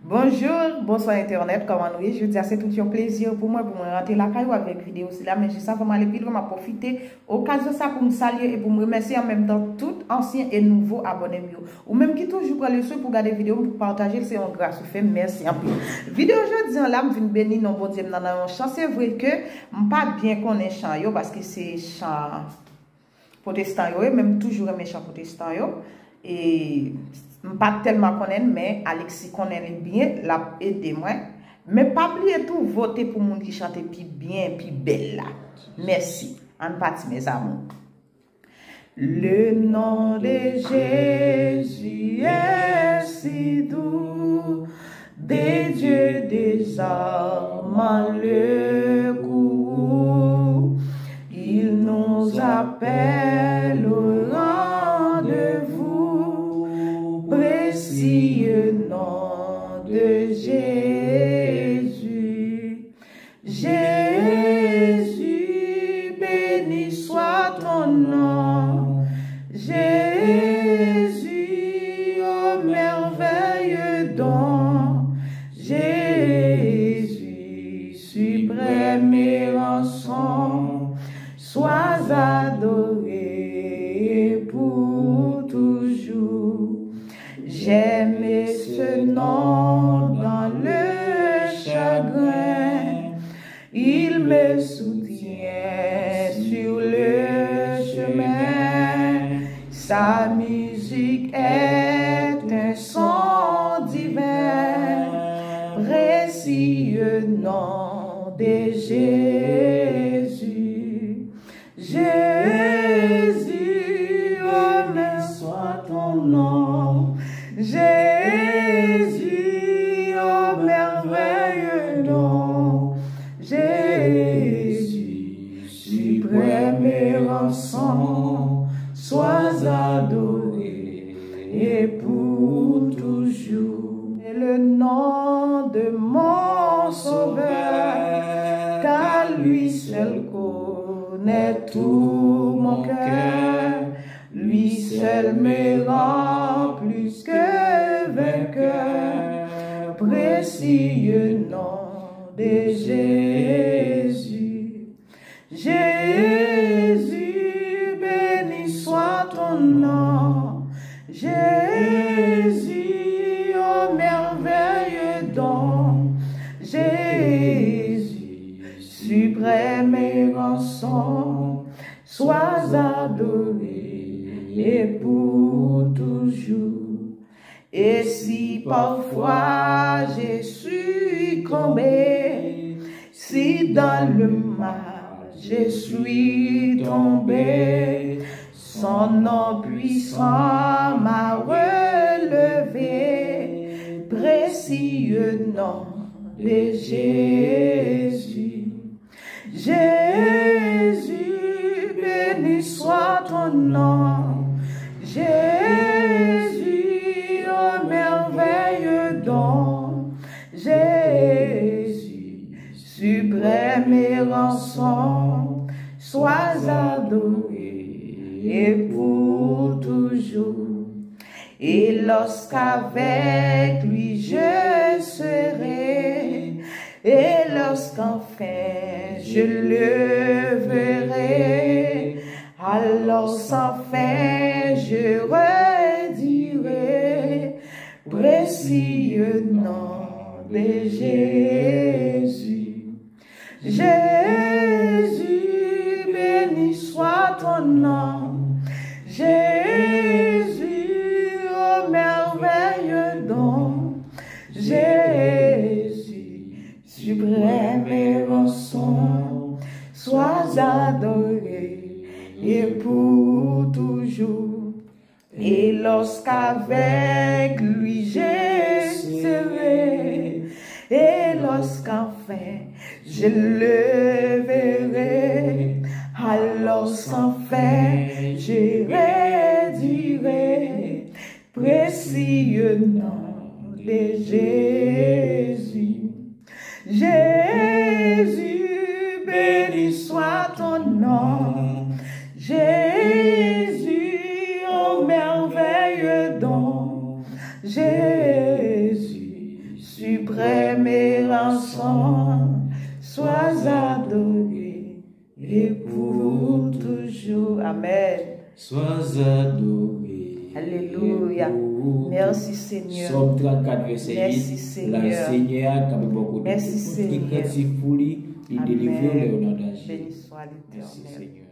Bonjour, bonsoir Internet, comment nous est? Je dis c'est tout un plaisir pour moi rentrer la caillou avec vidéo aussi là, mais je sais vraiment les vidéos m'a profiter occasion ça pour me saluer et pour me remercier en même temps tout ancien et nouveau abonnés ou même qui toujours prend le soin pour regarder vidéo pour partager, c'est un grâce fait merci en plus. Vidéo aujourd'hui là, me vinn béni non bon Dieu dans un chant, c'est vrai que pas bien connaître chant yo parce que c'est chant protestant yo, même toujours mes chants protestant yo et pas tellement connaître mais Alexis connaît bien l'a aidé moi mais pas oublier tout voter pour monde qui chante puis bien puis belle là merci en partie mes amours. Le nom de Jésus est si doux, des dieux désarmant le cou, il nous appelle au rendez-vous, précieux nom de Jésus. Jésus, béni soit ton nom. Jésus, ô merveilleux don. Jésus, suprême et rançon, sois adoré pour toujours. J'aime ce nom dans le chagrin, il me soutient sur le chemin. Sa musique est un son divin, précieux nom de Jésus. Jésus, honneur soit ton nom. Jésus, oh merveilleux nom. Jésus, suprême et rançon, sois adoré et pour toujours. Et le nom de mon sauveur, car lui seul connaît tout mon cœur, lui seul me rend plus que vainqueur, précieux nom de Jésus. Jésus, béni soit ton nom. Jésus, ô merveilleux don. Jésus, suprême et rançon, sois adoré et pour toujours. Et si parfois j'ai succombé, si dans le mal je suis tombé, son nom puissant m'a relevé, précieux nom de Jésus. Jésus, béni soit ton nom. Jésus, ô merveilleux don. Jésus, suprême et rançon, sois adoré et pour toujours. Et lorsqu'avec lui je serai, et lorsqu'enfin je le verrai, alors sans fin je redirai, précieux nom de Jésus. Jésus, béni soit ton nom. Jésus, ô merveilleux don. Jésus, suprême et rançon, sois adoré et pour toujours. Et lorsqu'avec lui je serai, et lorsqu'enfin je le verrai, alors sans fin je redirai, précieux nom de Jésus. Jésus, béni soit ton nom. Jésus, ô merveilleux don. Jésus, premier ensemble, sois adoré et pour toujours. Amen. Sois adoré. Alléluia. Merci Seigneur. Somme 34, verset 8. Merci Seigneur. La Seigneur, comme beaucoup de Merci Seigneur. il délivre les honneurs d'agir. Béni soit Merci l'Éternel. Seigneur.